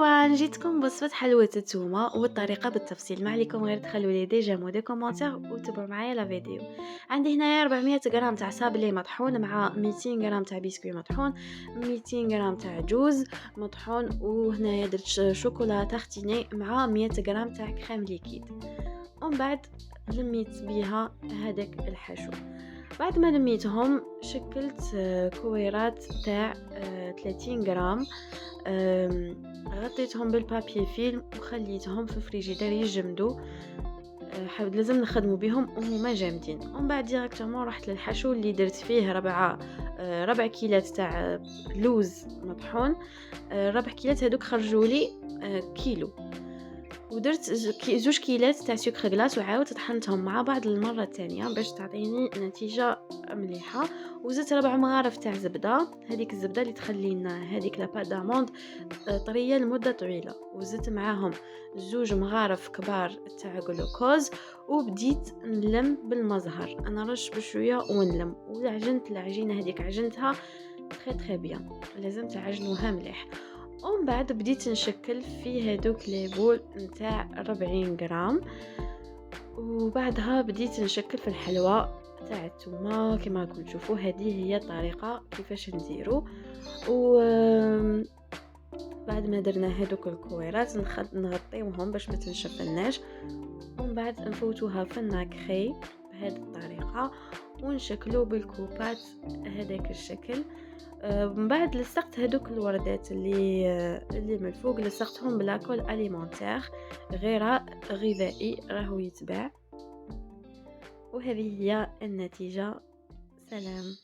أيوه، جيتكم بوصفة حلوة التومة والطريقة بالتفصيل، ما عليكم غير تخلوا لي دي جيم ودي كومونتير وتابعوا معايا لا فيديو. عندي هنايا 400 غرام تاع صابلي مطحون مع 200 غرام تاع بسكوي مطحون، 200 غرام تاع جوز مطحون، وهنايا درت شوكولا تختيني مع 100 غرام تاع كريم ليكيد. ومن بعد لميت بيها هذاك الحشو. بعد ما لميتهم شكلت كويرات تاع 30 غرام. غطيتهم بالبابي فيلم وخليتهم في فريجيدير يجمدوا. حاول لازم نخدموا بهم وهما جامدين. ومن بعد ديريكتومون رحت للحشو اللي درت فيه ربع كيلات تاع لوز مطحون. ربع كيلات هذوك خرجوا لي كيلو، ودرت زوج كيلات تاع سكر غلاس وعاود طحنتهم مع بعض المره الثانيه باش تعطيني نتيجه مليحه. وزدت 4 مغارف تاع زبده، هذيك الزبده اللي تخلي لنا هذيك لاباط داموند طريه لمده طويله. وزدت معاهم 2 مغارف كبار تاع جلوكوز. وبديت نلم بالمزهر، انا رش بشويه ونلم، وعجنت العجينه هذيك عجنتها تري بيان، لازم تعجنوها مليح. ومن بعد بديت نشكل في هذوك لي بول نتاع 40 غرام. وبعدها بديت نشكل في الحلوى تاع التومه كما راكم تشوفوا. هذه هي الطريقه كيفاش نديرو. و بعد ما درنا هذوك الكويرات نغطيوهم باش ما تنشفناش، ومن بعد نفوتوها في الناكري بهذه الطريقه ونشكلو بالكوبات هذاك الشكل. من بعد لصقت هذوك الوردات اللي من الفوق، لصقتهم بلاكول اليمونتير غذائي راهو يتباع. وهذه هي النتيجه. سلام.